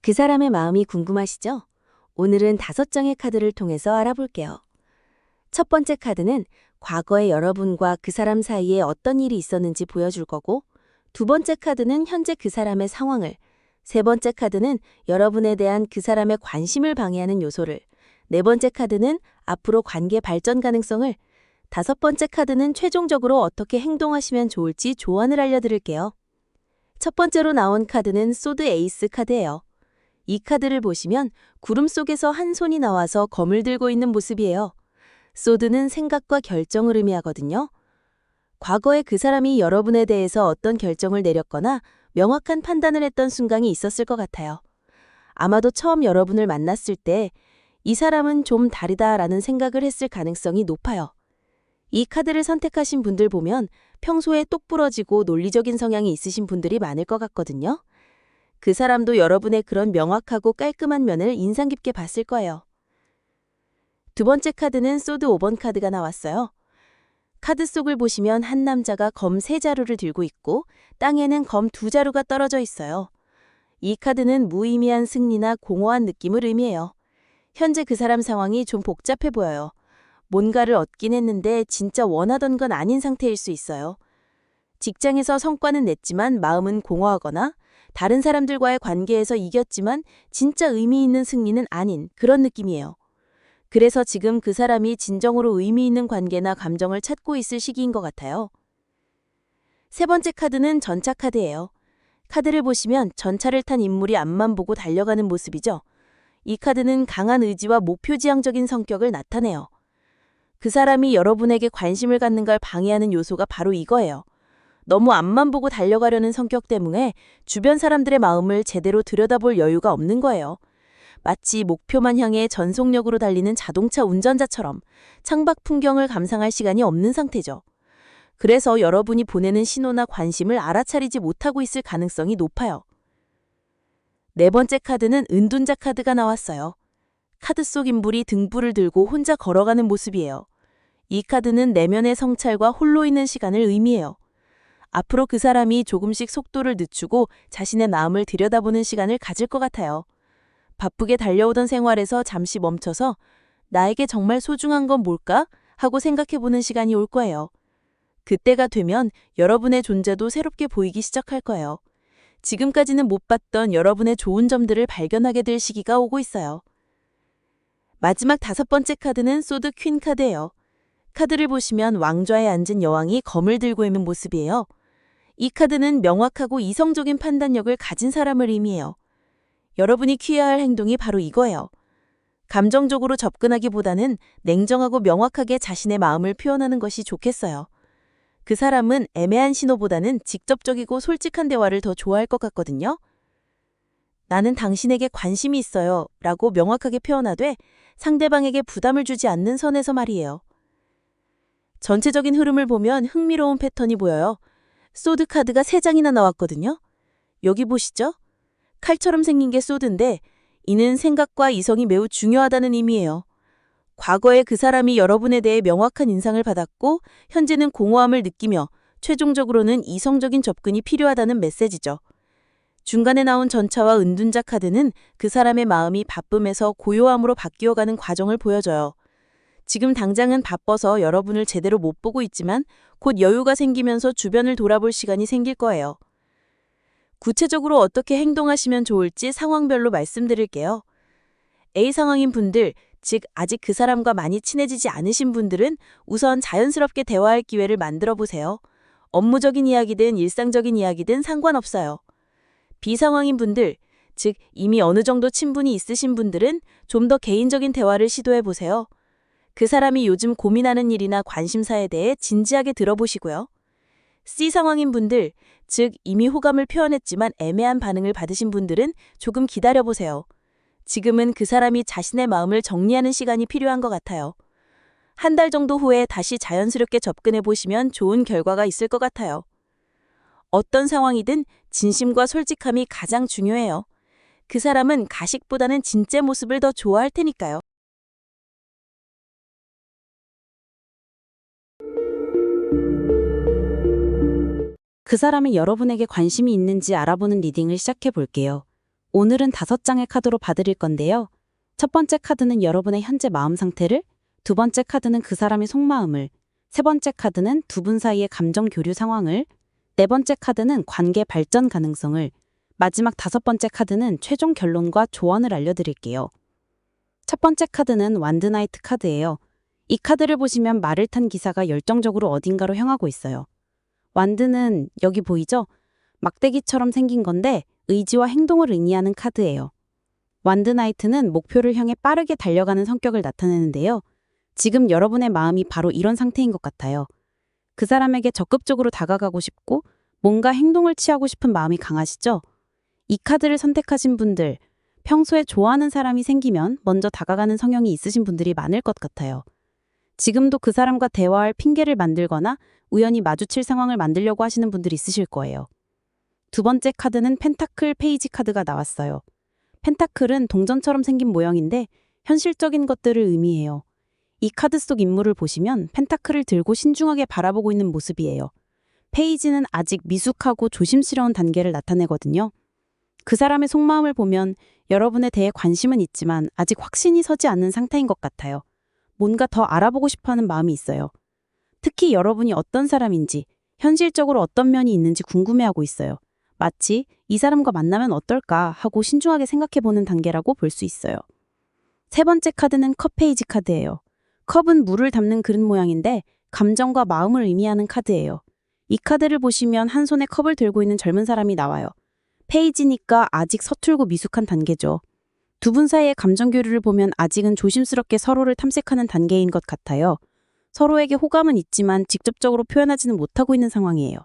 그 사람의 마음이 궁금하시죠? 오늘은 5장의 카드를 통해서 알아볼게요. 첫 번째 카드는 과거의 여러분과 그 사람 사이에 어떤 일이 있었는지 보여줄 거고, 두 번째 카드는 현재 그 사람의 상황을, 세 번째 카드는 여러분에 대한 그 사람의 관심을 방해하는 요소를, 네 번째 카드는 앞으로 관계 발전 가능성을, 다섯 번째 카드는 최종적으로 어떻게 행동하시면 좋을지 조언을 알려드릴게요. 첫 번째로 나온 카드는 소드 에이스 카드예요. 이 카드를 보시면 구름 속에서 한 손이 나와서 검을 들고 있는 모습이에요. 소드는 생각과 결정을 의미하거든요. 과거에 그 사람이 여러분에 대해서 어떤 결정을 내렸거나 명확한 판단을 했던 순간이 있었을 것 같아요. 아마도 처음 여러분을 만났을 때 이 사람은 좀 다르다라는 생각을 했을 가능성이 높아요. 이 카드를 선택하신 분들 보면 평소에 똑부러지고 논리적인 성향이 있으신 분들이 많을 것 같거든요. 그 사람도 여러분의 그런 명확하고 깔끔한 면을 인상 깊게 봤을 거예요. 두 번째 카드는 소드 5번 카드가 나왔어요. 카드 속을 보시면 한 남자가 검 3자루를 들고 있고 땅에는 검 2자루가 떨어져 있어요. 이 카드는 무의미한 승리나 공허한 느낌을 의미해요. 현재 그 사람 상황이 좀 복잡해 보여요. 뭔가를 얻긴 했는데 진짜 원하던 건 아닌 상태일 수 있어요. 직장에서 성과는 냈지만 마음은 공허하거나 다른 사람들과의 관계에서 이겼지만 진짜 의미 있는 승리는 아닌 그런 느낌이에요. 그래서 지금 그 사람이 진정으로 의미 있는 관계나 감정을 찾고 있을 시기인 것 같아요. 세 번째 카드는 전차 카드예요. 카드를 보시면 전차를 탄 인물이 앞만 보고 달려가는 모습이죠. 이 카드는 강한 의지와 목표지향적인 성격을 나타내요. 그 사람이 여러분에게 관심을 갖는 걸 방해하는 요소가 바로 이거예요. 너무 앞만 보고 달려가려는 성격 때문에 주변 사람들의 마음을 제대로 들여다볼 여유가 없는 거예요. 마치 목표만 향해 전속력으로 달리는 자동차 운전자처럼 창밖 풍경을 감상할 시간이 없는 상태죠. 그래서 여러분이 보내는 신호나 관심을 알아차리지 못하고 있을 가능성이 높아요. 네 번째 카드는 은둔자 카드가 나왔어요. 카드 속 인물이 등불을 들고 혼자 걸어가는 모습이에요. 이 카드는 내면의 성찰과 홀로 있는 시간을 의미해요. 앞으로 그 사람이 조금씩 속도를 늦추고 자신의 마음을 들여다보는 시간을 가질 것 같아요. 바쁘게 달려오던 생활에서 잠시 멈춰서 나에게 정말 소중한 건 뭘까? 하고 생각해보는 시간이 올 거예요. 그때가 되면 여러분의 존재도 새롭게 보이기 시작할 거예요. 지금까지는 못 봤던 여러분의 좋은 점들을 발견하게 될 시기가 오고 있어요. 마지막 5번째 카드는 소드 퀸 카드예요. 카드를 보시면 왕좌에 앉은 여왕이 검을 들고 있는 모습이에요. 이 카드는 명확하고 이성적인 판단력을 가진 사람을 의미해요. 여러분이 취해야 할 행동이 바로 이거예요. 감정적으로 접근하기보다는 냉정하고 명확하게 자신의 마음을 표현하는 것이 좋겠어요. 그 사람은 애매한 신호보다는 직접적이고 솔직한 대화를 더 좋아할 것 같거든요. 나는 당신에게 관심이 있어요 라고 명확하게 표현하되 상대방에게 부담을 주지 않는 선에서 말이에요. 전체적인 흐름을 보면 흥미로운 패턴이 보여요. 소드 카드가 3장이나 나왔거든요. 여기 보시죠? 칼처럼 생긴 게 소드인데 이는 생각과 이성이 매우 중요하다는 의미예요. 과거에 그 사람이 여러분에 대해 명확한 인상을 받았고 현재는 공허함을 느끼며 최종적으로는 이성적인 접근이 필요하다는 메시지죠. 중간에 나온 전차와 은둔자 카드는 그 사람의 마음이 바쁨에서 고요함으로 바뀌어가는 과정을 보여줘요. 지금 당장은 바빠서 여러분을 제대로 못 보고 있지만 곧 여유가 생기면서 주변을 돌아볼 시간이 생길 거예요. 구체적으로 어떻게 행동하시면 좋을지 상황별로 말씀드릴게요. A 상황인 분들, 즉 아직 그 사람과 많이 친해지지 않으신 분들은 우선 자연스럽게 대화할 기회를 만들어 보세요. 업무적인 이야기든 일상적인 이야기든 상관없어요. B 상황인 분들, 즉 이미 어느 정도 친분이 있으신 분들은 좀 더 개인적인 대화를 시도해 보세요. 그 사람이 요즘 고민하는 일이나 관심사에 대해 진지하게 들어보시고요. C 상황인 분들, 즉 이미 호감을 표현했지만 애매한 반응을 받으신 분들은 조금 기다려보세요. 지금은 그 사람이 자신의 마음을 정리하는 시간이 필요한 것 같아요. 한 달 정도 후에 다시 자연스럽게 접근해 보시면 좋은 결과가 있을 것 같아요. 어떤 상황이든 진심과 솔직함이 가장 중요해요. 그 사람은 가식보다는 진짜 모습을 더 좋아할 테니까요. 그 사람이 여러분에게 관심이 있는지 알아보는 리딩을 시작해 볼게요. 오늘은 5장의 카드로 봐드릴 건데요. 첫 번째 카드는 여러분의 현재 마음 상태를, 두 번째 카드는 그 사람의 속마음을, 세 번째 카드는 두 분 사이의 감정 교류 상황을, 네 번째 카드는 관계 발전 가능성을, 마지막 5번째 카드는 최종 결론과 조언을 알려드릴게요. 첫 번째 카드는 완드 나이트 카드예요. 이 카드를 보시면 말을 탄 기사가 열정적으로 어딘가로 향하고 있어요. 완드는 여기 보이죠? 막대기처럼 생긴 건데 의지와 행동을 의미하는 카드예요. 완드 나이트는 목표를 향해 빠르게 달려가는 성격을 나타내는데요. 지금 여러분의 마음이 바로 이런 상태인 것 같아요. 그 사람에게 적극적으로 다가가고 싶고 뭔가 행동을 취하고 싶은 마음이 강하시죠? 이 카드를 선택하신 분들, 평소에 좋아하는 사람이 생기면 먼저 다가가는 성향이 있으신 분들이 많을 것 같아요. 지금도 그 사람과 대화할 핑계를 만들거나 우연히 마주칠 상황을 만들려고 하시는 분들이 있으실 거예요. 두 번째 카드는 펜타클 페이지 카드가 나왔어요. 펜타클은 동전처럼 생긴 모형인데 현실적인 것들을 의미해요. 이 카드 속 인물을 보시면 펜타클을 들고 신중하게 바라보고 있는 모습이에요. 페이지는 아직 미숙하고 조심스러운 단계를 나타내거든요. 그 사람의 속마음을 보면 여러분에 대해 관심은 있지만 아직 확신이 서지 않는 상태인 것 같아요. 뭔가 더 알아보고 싶어하는 마음이 있어요. 특히 여러분이 어떤 사람인지, 현실적으로 어떤 면이 있는지 궁금해하고 있어요. 마치 이 사람과 만나면 어떨까 하고 신중하게 생각해보는 단계라고 볼 수 있어요. 세 번째 카드는 컵 페이지 카드예요. 컵은 물을 담는 그릇 모양인데 감정과 마음을 의미하는 카드예요. 이 카드를 보시면 한 손에 컵을 들고 있는 젊은 사람이 나와요. 페이지니까 아직 서툴고 미숙한 단계죠. 두 분 사이의 감정 교류를 보면 아직은 조심스럽게 서로를 탐색하는 단계인 것 같아요. 서로에게 호감은 있지만 직접적으로 표현하지는 못하고 있는 상황이에요.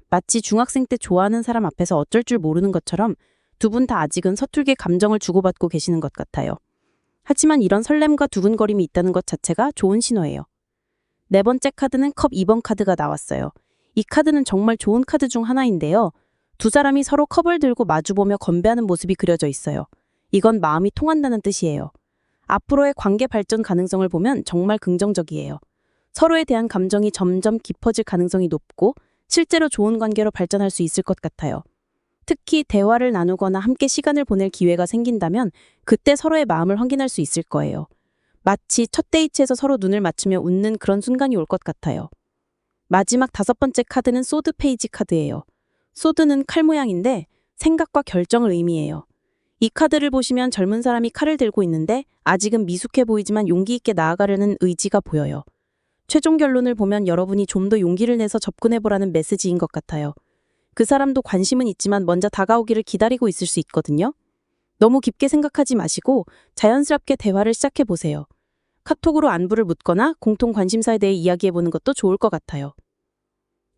마치 중학생 때 좋아하는 사람 앞에서 어쩔 줄 모르는 것처럼 두 분 다 아직은 서툴게 감정을 주고받고 계시는 것 같아요. 하지만 이런 설렘과 두근거림이 있다는 것 자체가 좋은 신호예요. 네 번째 카드는 컵 2번 카드가 나왔어요. 이 카드는 정말 좋은 카드 중 하나인데요. 두 사람이 서로 컵을 들고 마주보며 건배하는 모습이 그려져 있어요. 이건 마음이 통한다는 뜻이에요. 앞으로의 관계 발전 가능성을 보면 정말 긍정적이에요. 서로에 대한 감정이 점점 깊어질 가능성이 높고 실제로 좋은 관계로 발전할 수 있을 것 같아요. 특히 대화를 나누거나 함께 시간을 보낼 기회가 생긴다면 그때 서로의 마음을 확인할 수 있을 거예요. 마치 첫 데이트에서 서로 눈을 맞추며 웃는 그런 순간이 올 것 같아요. 마지막 5번째 카드는 소드 페이지 카드예요. 소드는 칼 모양인데 생각과 결정을 의미해요. 이 카드를 보시면 젊은 사람이 칼을 들고 있는데 아직은 미숙해 보이지만 용기 있게 나아가려는 의지가 보여요. 최종 결론을 보면 여러분이 좀 더 용기를 내서 접근해보라는 메시지인 것 같아요. 그 사람도 관심은 있지만 먼저 다가오기를 기다리고 있을 수 있거든요. 너무 깊게 생각하지 마시고 자연스럽게 대화를 시작해보세요. 카톡으로 안부를 묻거나 공통 관심사에 대해 이야기해보는 것도 좋을 것 같아요.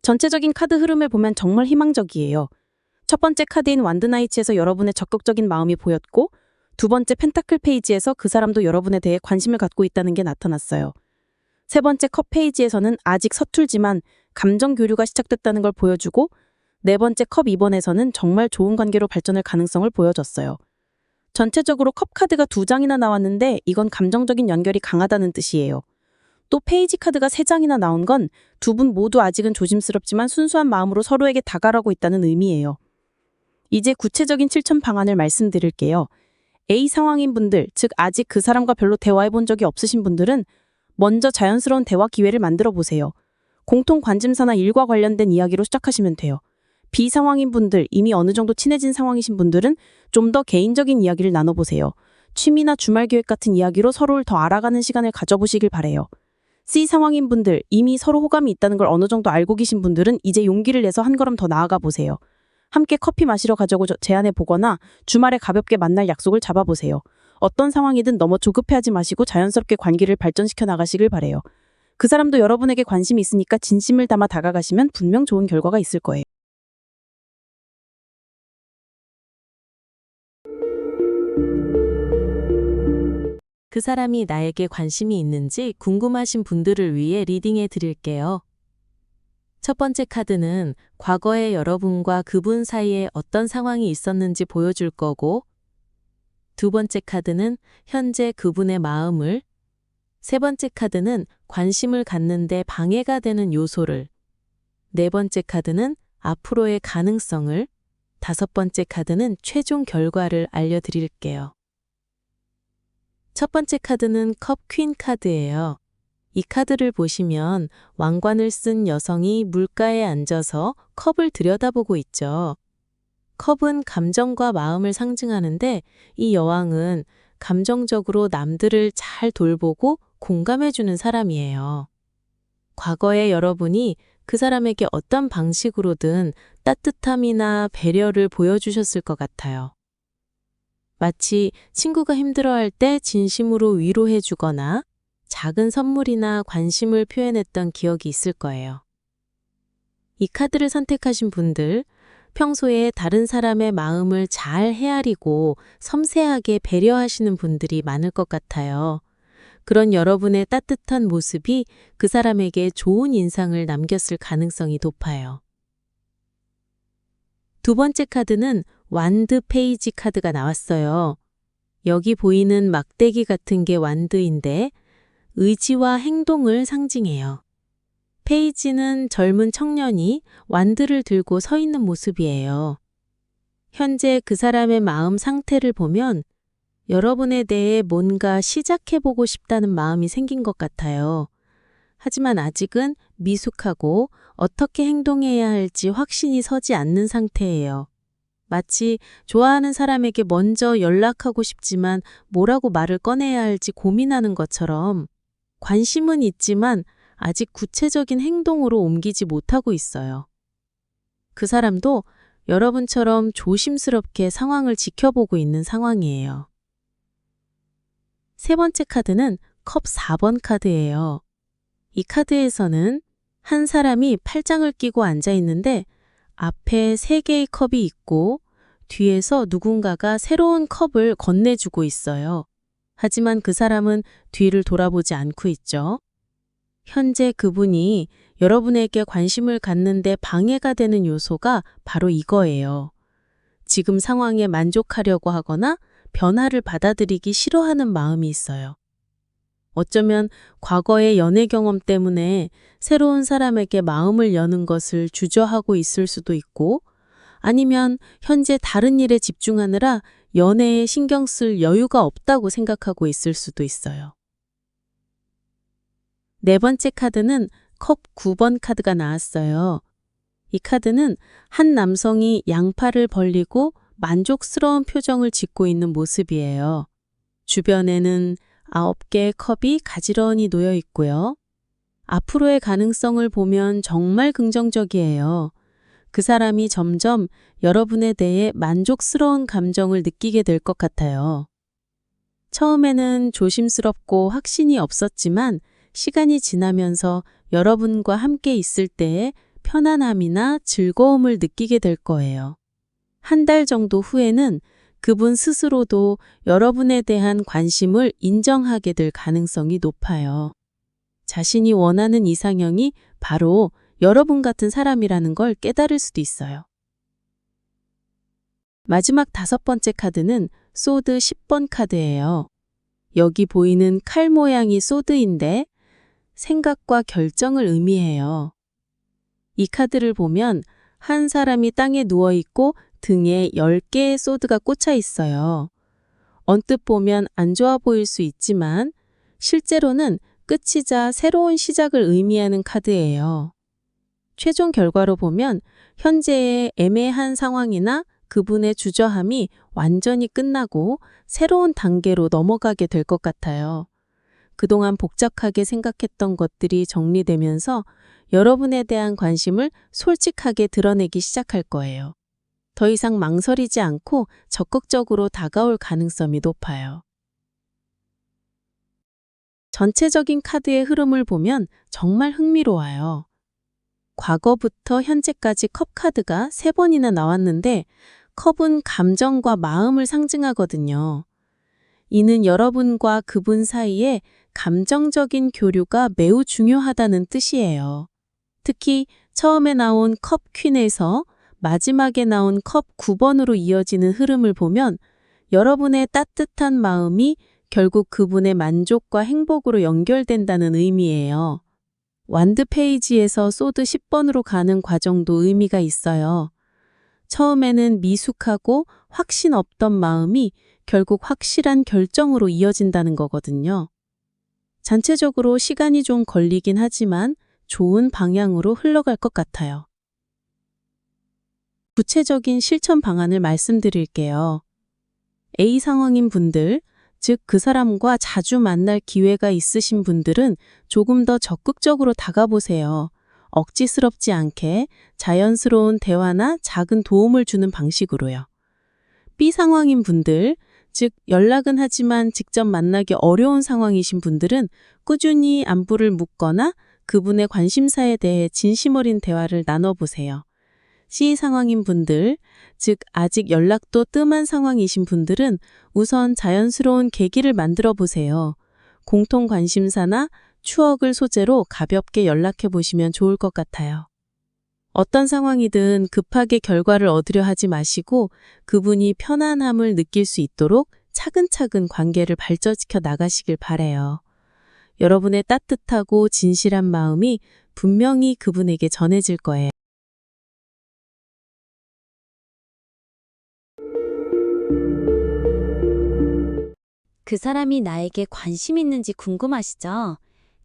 전체적인 카드 흐름을 보면 정말 희망적이에요. 첫 번째 카드인 완드나이츠에서 여러분의 적극적인 마음이 보였고 두 번째 펜타클 페이지에서 그 사람도 여러분에 대해 관심을 갖고 있다는 게 나타났어요. 세 번째 컵 페이지에서는 아직 서툴지만 감정 교류가 시작됐다는 걸 보여주고 네 번째 컵 2번에서는 정말 좋은 관계로 발전할 가능성을 보여줬어요. 전체적으로 컵 카드가 2장이나 나왔는데 이건 감정적인 연결이 강하다는 뜻이에요. 또 페이지 카드가 3장이나 나온 건 두 분 모두 아직은 조심스럽지만 순수한 마음으로 서로에게 다가가고 있다는 의미예요. 이제 구체적인 실천 방안을 말씀드릴게요. A 상황인 분들, 즉 아직 그 사람과 별로 대화해 본 적이 없으신 분들은 먼저 자연스러운 대화 기회를 만들어 보세요. 공통 관심사나 일과 관련된 이야기로 시작하시면 돼요. B 상황인 분들, 이미 어느 정도 친해진 상황이신 분들은 좀 더 개인적인 이야기를 나눠보세요. 취미나 주말 계획 같은 이야기로 서로를 더 알아가는 시간을 가져보시길 바래요. C 상황인 분들, 이미 서로 호감이 있다는 걸 어느 정도 알고 계신 분들은 이제 용기를 내서 한 걸음 더 나아가 보세요. 함께 커피 마시러 가자고 제안해 보거나 주말에 가볍게 만날 약속을 잡아보세요. 어떤 상황이든 너무 조급해하지 마시고 자연스럽게 관계를 발전시켜 나가시길 바래요. 그 사람도 여러분에게 관심이 있으니까 진심을 담아 다가가시면 분명 좋은 결과가 있을 거예요. 그 사람이 나에게 관심이 있는지 궁금하신 분들을 위해 리딩해 드릴게요. 첫 번째 카드는 과거에 여러분과 그분 사이에 어떤 상황이 있었는지 보여줄 거고, 두 번째 카드는 현재 그분의 마음을, 세 번째 카드는 관심을 갖는데 방해가 되는 요소를, 네 번째 카드는 앞으로의 가능성을, 5번째 카드는 최종 결과를 알려드릴게요. 첫 번째 카드는 컵 퀸 카드예요. 이 카드를 보시면 왕관을 쓴 여성이 물가에 앉아서 컵을 들여다보고 있죠. 컵은 감정과 마음을 상징하는데 이 여왕은 감정적으로 남들을 잘 돌보고 공감해주는 사람이에요. 과거에 여러분이 그 사람에게 어떤 방식으로든 따뜻함이나 배려를 보여주셨을 것 같아요. 마치 친구가 힘들어할 때 진심으로 위로해주거나 작은 선물이나 관심을 표현했던 기억이 있을 거예요. 이 카드를 선택하신 분들, 평소에 다른 사람의 마음을 잘 헤아리고 섬세하게 배려하시는 분들이 많을 것 같아요. 그런 여러분의 따뜻한 모습이 그 사람에게 좋은 인상을 남겼을 가능성이 높아요. 두 번째 카드는 완드 페이지 카드가 나왔어요. 여기 보이는 막대기 같은 게 완드인데 의지와 행동을 상징해요. 페이지는 젊은 청년이 완드를 들고 서 있는 모습이에요. 현재 그 사람의 마음 상태를 보면 여러분에 대해 뭔가 시작해보고 싶다는 마음이 생긴 것 같아요. 하지만 아직은 미숙하고 어떻게 행동해야 할지 확신이 서지 않는 상태예요. 마치 좋아하는 사람에게 먼저 연락하고 싶지만 뭐라고 말을 꺼내야 할지 고민하는 것처럼 관심은 있지만 아직 구체적인 행동으로 옮기지 못하고 있어요. 그 사람도 여러분처럼 조심스럽게 상황을 지켜보고 있는 상황이에요. 세 번째 카드는 컵 4번 카드예요. 이 카드에서는 한 사람이 팔짱을 끼고 앉아 있는데 앞에 3개의 컵이 있고 뒤에서 누군가가 새로운 컵을 건네주고 있어요. 하지만 그 사람은 뒤를 돌아보지 않고 있죠. 현재 그분이 여러분에게 관심을 갖는데 방해가 되는 요소가 바로 이거예요. 지금 상황에 만족하려고 하거나 변화를 받아들이기 싫어하는 마음이 있어요. 어쩌면 과거의 연애 경험 때문에 새로운 사람에게 마음을 여는 것을 주저하고 있을 수도 있고 아니면 현재 다른 일에 집중하느라 연애에 신경 쓸 여유가 없다고 생각하고 있을 수도 있어요. 네 번째 카드는 컵 9번 카드가 나왔어요. 이 카드는 한 남성이 양팔을 벌리고 만족스러운 표정을 짓고 있는 모습이에요. 주변에는 9개의 컵이 가지런히 놓여 있고요. 앞으로의 가능성을 보면 정말 긍정적이에요. 그 사람이 점점 여러분에 대해 만족스러운 감정을 느끼게 될 것 같아요. 처음에는 조심스럽고 확신이 없었지만 시간이 지나면서 여러분과 함께 있을 때의 편안함이나 즐거움을 느끼게 될 거예요. 한 달 정도 후에는 그분 스스로도 여러분에 대한 관심을 인정하게 될 가능성이 높아요. 자신이 원하는 이상형이 바로 여러분 같은 사람이라는 걸 깨달을 수도 있어요. 마지막 5번째 카드는 소드 10번 카드예요. 여기 보이는 칼 모양이 소드인데 생각과 결정을 의미해요. 이 카드를 보면 한 사람이 땅에 누워 있고 등에 10개의 소드가 꽂혀 있어요. 언뜻 보면 안 좋아 보일 수 있지만 실제로는 끝이자 새로운 시작을 의미하는 카드예요. 최종 결과로 보면 현재의 애매한 상황이나 그분의 주저함이 완전히 끝나고 새로운 단계로 넘어가게 될 것 같아요. 그동안 복잡하게 생각했던 것들이 정리되면서 여러분에 대한 관심을 솔직하게 드러내기 시작할 거예요. 더 이상 망설이지 않고 적극적으로 다가올 가능성이 높아요. 전체적인 카드의 흐름을 보면 정말 흥미로워요. 과거부터 현재까지 컵 카드가 3번이나 나왔는데 컵은 감정과 마음을 상징하거든요. 이는 여러분과 그분 사이에 감정적인 교류가 매우 중요하다는 뜻이에요. 특히 처음에 나온 컵 퀸에서 마지막에 나온 컵 9번으로 이어지는 흐름을 보면 여러분의 따뜻한 마음이 결국 그분의 만족과 행복으로 연결된다는 의미예요. 완드 페이지에서 소드 10번으로 가는 과정도 의미가 있어요. 처음에는 미숙하고 확신 없던 마음이 결국 확실한 결정으로 이어진다는 거거든요. 전체적으로 시간이 좀 걸리긴 하지만 좋은 방향으로 흘러갈 것 같아요. 구체적인 실천 방안을 말씀드릴게요. A 상황인 분들, 즉 그 사람과 자주 만날 기회가 있으신 분들은 조금 더 적극적으로 다가보세요. 억지스럽지 않게 자연스러운 대화나 작은 도움을 주는 방식으로요. B 상황인 분들, 즉 연락은 하지만 직접 만나기 어려운 상황이신 분들은 꾸준히 안부를 묻거나 그분의 관심사에 대해 진심 어린 대화를 나눠보세요. C 상황인 분들, 즉 아직 연락도 뜸한 상황이신 분들은 우선 자연스러운 계기를 만들어 보세요. 공통 관심사나 추억을 소재로 가볍게 연락해 보시면 좋을 것 같아요. 어떤 상황이든 급하게 결과를 얻으려 하지 마시고 그분이 편안함을 느낄 수 있도록 차근차근 관계를 발전시켜 나가시길 바라요. 여러분의 따뜻하고 진실한 마음이 분명히 그분에게 전해질 거예요. 그 사람이 나에게 관심 있는지 궁금하시죠?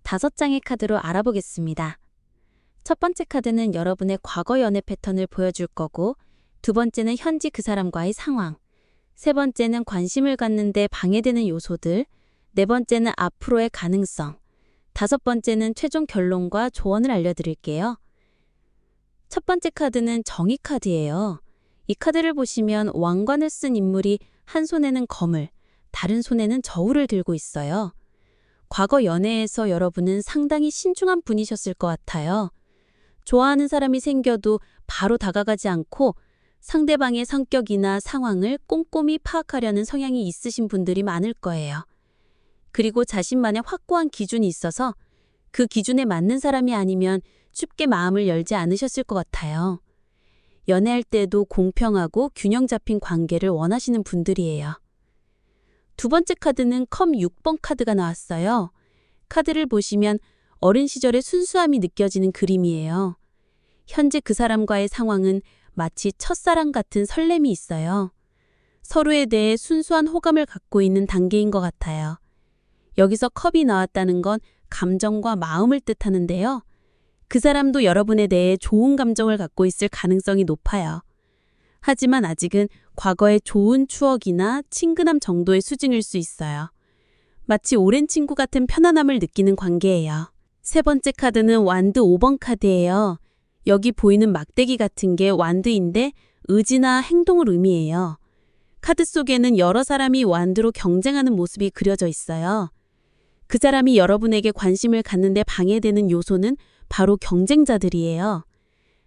5장의 카드로 알아보겠습니다. 첫 번째 카드는 여러분의 과거 연애 패턴을 보여줄 거고, 두 번째는 현재 그 사람과의 상황, 세 번째는 관심을 갖는데 방해되는 요소들, 네 번째는 앞으로의 가능성, 다섯 번째는 최종 결론과 조언을 알려드릴게요. 첫 번째 카드는 정의 카드예요. 이 카드를 보시면 왕관을 쓴 인물이 한 손에는 검을, 다른 손에는 저울을 들고 있어요. 과거 연애에서 여러분은 상당히 신중한 분이셨을 것 같아요. 좋아하는 사람이 생겨도 바로 다가가지 않고 상대방의 성격이나 상황을 꼼꼼히 파악하려는 성향이 있으신 분들이 많을 거예요. 그리고 자신만의 확고한 기준이 있어서 그 기준에 맞는 사람이 아니면 쉽게 마음을 열지 않으셨을 것 같아요. 연애할 때도 공평하고 균형 잡힌 관계를 원하시는 분들이에요. 두 번째 카드는 컵 6번 카드가 나왔어요. 카드를 보시면 어린 시절의 순수함이 느껴지는 그림이에요. 현재 그 사람과의 상황은 마치 첫사랑 같은 설렘이 있어요. 서로에 대해 순수한 호감을 갖고 있는 단계인 것 같아요. 여기서 컵이 나왔다는 건 감정과 마음을 뜻하는데요. 그 사람도 여러분에 대해 좋은 감정을 갖고 있을 가능성이 높아요. 하지만 아직은 과거의 좋은 추억이나 친근함 정도의 수준일 수 있어요. 마치 오랜 친구 같은 편안함을 느끼는 관계예요. 세 번째 카드는 완드 5번 카드예요. 여기 보이는 막대기 같은 게 완드인데 의지나 행동을 의미해요. 카드 속에는 여러 사람이 완드로 경쟁하는 모습이 그려져 있어요. 그 사람이 여러분에게 관심을 갖는데 방해되는 요소는 바로 경쟁자들이에요.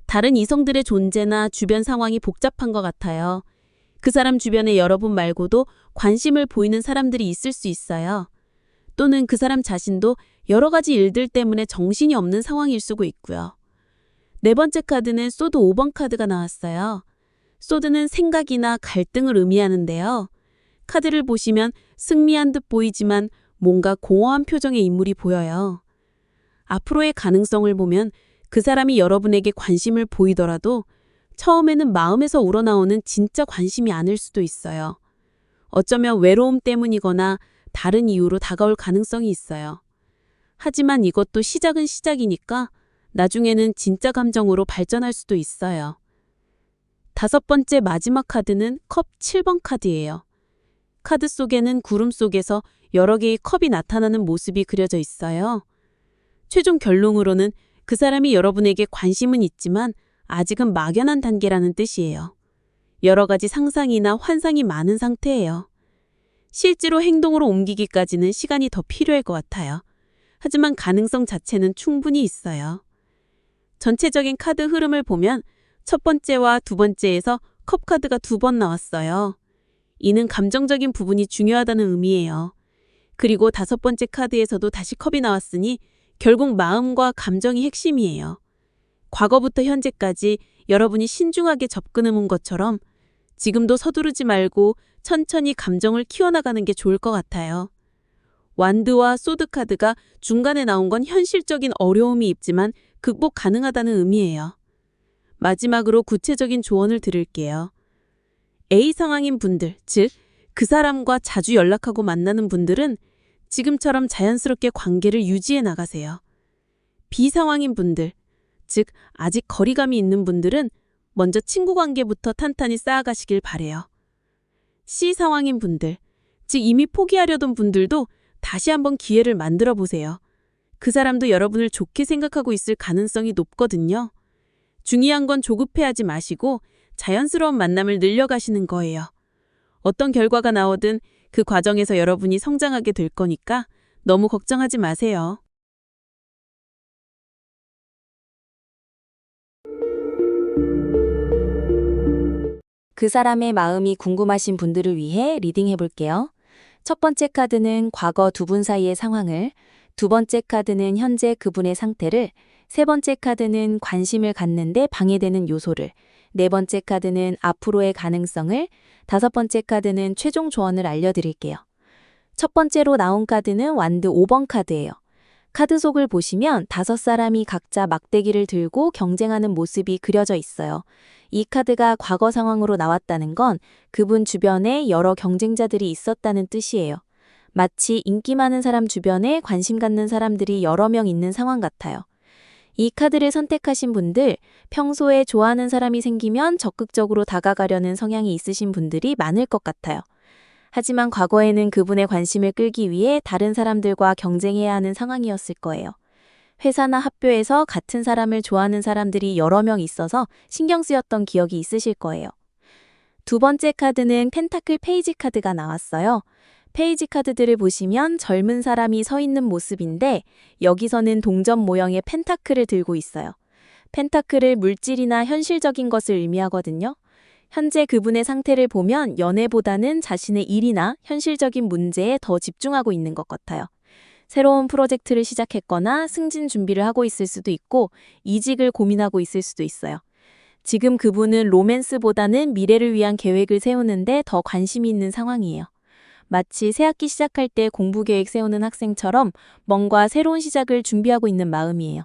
다른 이성들의 존재나 주변 상황이 복잡한 것 같아요. 그 사람 주변에 여러분 말고도 관심을 보이는 사람들이 있을 수 있어요. 또는 그 사람 자신도 여러 가지 일들 때문에 정신이 없는 상황일 수도 있고요. 네 번째 카드는 소드 5번 카드가 나왔어요. 소드는 생각이나 갈등을 의미하는데요. 카드를 보시면 승리한 듯 보이지만 뭔가 공허한 표정의 인물이 보여요. 앞으로의 가능성을 보면 그 사람이 여러분에게 관심을 보이더라도 처음에는 마음에서 우러나오는 진짜 관심이 아닐 수도 있어요. 어쩌면 외로움 때문이거나 다른 이유로 다가올 가능성이 있어요. 하지만 이것도 시작은 시작이니까 나중에는 진짜 감정으로 발전할 수도 있어요. 다섯 번째 마지막 카드는 컵 7번 카드예요. 카드 속에는 구름 속에서 여러 개의 컵이 나타나는 모습이 그려져 있어요. 최종 결론으로는 그 사람이 여러분에게 관심은 있지만 아직은 막연한 단계라는 뜻이에요. 여러 가지 상상이나 환상이 많은 상태예요. 실제로 행동으로 옮기기까지는 시간이 더 필요할 것 같아요. 하지만 가능성 자체는 충분히 있어요. 전체적인 카드 흐름을 보면 첫 번째와 두 번째에서 컵 카드가 2번 나왔어요. 이는 감정적인 부분이 중요하다는 의미예요. 그리고 다섯 번째 카드에서도 다시 컵이 나왔으니 결국 마음과 감정이 핵심이에요. 과거부터 현재까지 여러분이 신중하게 접근해 온 것처럼 지금도 서두르지 말고 천천히 감정을 키워나가는 게 좋을 것 같아요. 완드와 소드 카드가 중간에 나온 건 현실적인 어려움이 있지만 극복 가능하다는 의미예요. 마지막으로 구체적인 조언을 드릴게요. A 상황인 분들, 즉, 그 사람과 자주 연락하고 만나는 분들은 지금처럼 자연스럽게 관계를 유지해 나가세요. B 상황인 분들, 즉, 아직 거리감이 있는 분들은 먼저 친구 관계부터 탄탄히 쌓아가시길 바래요. C 상황인 분들, 즉 이미 포기하려던 분들도 다시 한번 기회를 만들어 보세요. 그 사람도 여러분을 좋게 생각하고 있을 가능성이 높거든요. 중요한 건 조급해하지 마시고 자연스러운 만남을 늘려가시는 거예요. 어떤 결과가 나오든 그 과정에서 여러분이 성장하게 될 거니까 너무 걱정하지 마세요. 그 사람의 마음이 궁금하신 분들을 위해 리딩해 볼게요. 첫 번째 카드는 과거 두 분 사이의 상황을, 두 번째 카드는 현재 그분의 상태를, 세 번째 카드는 관심을 갖는데 방해되는 요소를, 네 번째 카드는 앞으로의 가능성을, 다섯 번째 카드는 최종 조언을 알려드릴게요. 첫 번째로 나온 카드는 완드 5번 카드예요. 카드 속을 보시면 5사람이 각자 막대기를 들고 경쟁하는 모습이 그려져 있어요. 이 카드가 과거 상황으로 나왔다는 건 그분 주변에 여러 경쟁자들이 있었다는 뜻이에요. 마치 인기 많은 사람 주변에 관심 갖는 사람들이 여러 명 있는 상황 같아요. 이 카드를 선택하신 분들, 평소에 좋아하는 사람이 생기면 적극적으로 다가가려는 성향이 있으신 분들이 많을 것 같아요. 하지만 과거에는 그분의 관심을 끌기 위해 다른 사람들과 경쟁해야 하는 상황이었을 거예요. 회사나 학교에서 같은 사람을 좋아하는 사람들이 여러 명 있어서 신경 쓰였던 기억이 있으실 거예요. 두 번째 카드는 펜타클 페이지 카드가 나왔어요. 페이지 카드들을 보시면 젊은 사람이 서 있는 모습인데 여기서는 동전 모형의 펜타클을 들고 있어요. 펜타클을 물질이나 현실적인 것을 의미하거든요. 현재 그분의 상태를 보면 연애보다는 자신의 일이나 현실적인 문제에 더 집중하고 있는 것 같아요. 새로운 프로젝트를 시작했거나 승진 준비를 하고 있을 수도 있고 이직을 고민하고 있을 수도 있어요. 지금 그분은 로맨스보다는 미래를 위한 계획을 세우는데 더 관심이 있는 상황이에요. 마치 새학기 시작할 때 공부 계획 세우는 학생처럼 뭔가 새로운 시작을 준비하고 있는 마음이에요.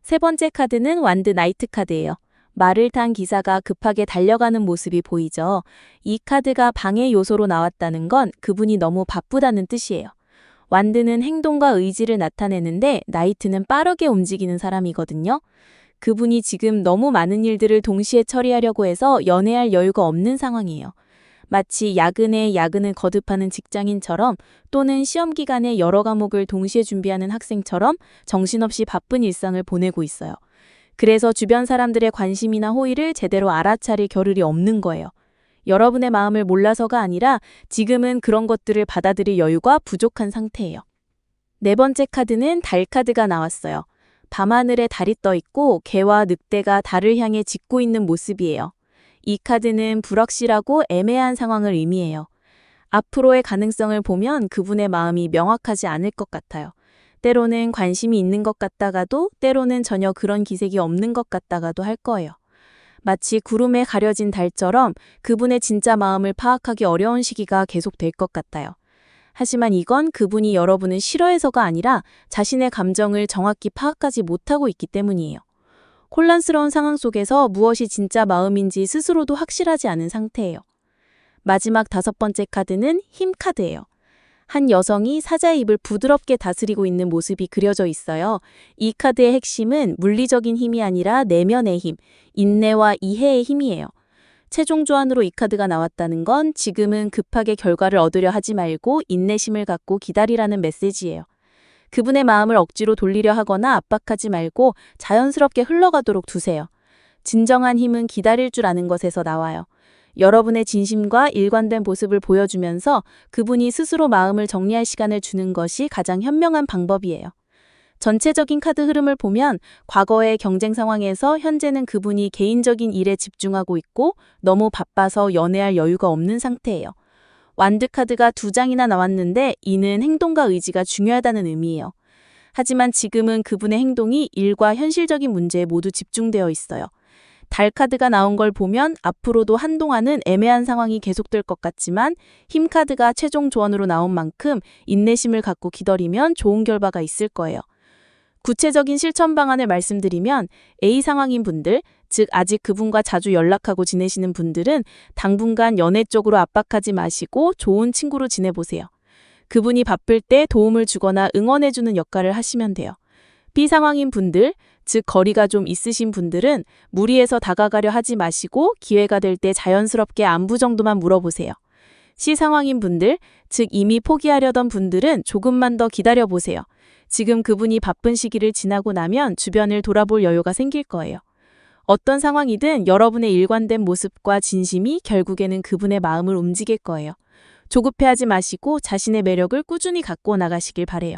세 번째 카드는 완드 나이트 카드예요. 말을 탄 기사가 급하게 달려가는 모습이 보이죠. 이 카드가 방해 요소로 나왔다는 건 그분이 너무 바쁘다는 뜻이에요. 완드는 행동과 의지를 나타내는데 나이트는 빠르게 움직이는 사람이거든요. 그분이 지금 너무 많은 일들을 동시에 처리하려고 해서 연애할 여유가 없는 상황이에요. 마치 야근을 거듭하는 직장인처럼 또는 시험 기간에 여러 과목을 동시에 준비하는 학생처럼 정신없이 바쁜 일상을 보내고 있어요. 그래서 주변 사람들의 관심이나 호의를 제대로 알아차릴 겨를이 없는 거예요. 여러분의 마음을 몰라서가 아니라 지금은 그런 것들을 받아들일 여유가 부족한 상태예요. 네 번째 카드는 달 카드가 나왔어요. 밤하늘에 달이 떠 있고 개와 늑대가 달을 향해 짖고 있는 모습이에요. 이 카드는 불확실하고 애매한 상황을 의미해요. 앞으로의 가능성을 보면 그분의 마음이 명확하지 않을 것 같아요. 때로는 관심이 있는 것 같다가도 때로는 전혀 그런 기색이 없는 것 같다가도 할 거예요. 마치 구름에 가려진 달처럼 그분의 진짜 마음을 파악하기 어려운 시기가 계속될 것 같아요. 하지만 이건 그분이 여러분을 싫어해서가 아니라 자신의 감정을 정확히 파악하지 못하고 있기 때문이에요. 혼란스러운 상황 속에서 무엇이 진짜 마음인지 스스로도 확실하지 않은 상태예요. 마지막 다섯 번째 카드는 힘 카드예요. 한 여성이 사자의 입을 부드럽게 다스리고 있는 모습이 그려져 있어요. 이 카드의 핵심은 물리적인 힘이 아니라 내면의 힘, 인내와 이해의 힘이에요. 최종 조언으로 이 카드가 나왔다는 건 지금은 급하게 결과를 얻으려 하지 말고 인내심을 갖고 기다리라는 메시지예요. 그분의 마음을 억지로 돌리려 하거나 압박하지 말고 자연스럽게 흘러가도록 두세요. 진정한 힘은 기다릴 줄 아는 것에서 나와요. 여러분의 진심과 일관된 모습을 보여주면서 그분이 스스로 마음을 정리할 시간을 주는 것이 가장 현명한 방법이에요. 전체적인 카드 흐름을 보면 과거의 경쟁 상황에서 현재는 그분이 개인적인 일에 집중하고 있고 너무 바빠서 연애할 여유가 없는 상태예요. 완드 카드가 2장이나 나왔는데 이는 행동과 의지가 중요하다는 의미예요. 하지만 지금은 그분의 행동이 일과 현실적인 문제에 모두 집중되어 있어요. 달 카드가 나온 걸 보면 앞으로도 한동안은 애매한 상황이 계속될 것 같지만 힘 카드가 최종 조언으로 나온 만큼 인내심을 갖고 기다리면 좋은 결과가 있을 거예요. 구체적인 실천 방안을 말씀드리면 A 상황인 분들, 즉 아직 그분과 자주 연락하고 지내시는 분들은 당분간 연애 쪽으로 압박하지 마시고 좋은 친구로 지내보세요. 그분이 바쁠 때 도움을 주거나 응원해주는 역할을 하시면 돼요. B 상황인 분들, 즉 거리가 좀 있으신 분들은 무리해서 다가가려 하지 마시고 기회가 될 때 자연스럽게 안부 정도만 물어보세요. C 상황인 분들, 즉 이미 포기하려던 분들은 조금만 더 기다려보세요. 지금 그분이 바쁜 시기를 지나고 나면 주변을 돌아볼 여유가 생길 거예요. 어떤 상황이든 여러분의 일관된 모습과 진심이 결국에는 그분의 마음을 움직일 거예요. 조급해하지 마시고 자신의 매력을 꾸준히 갖고 나가시길 바래요.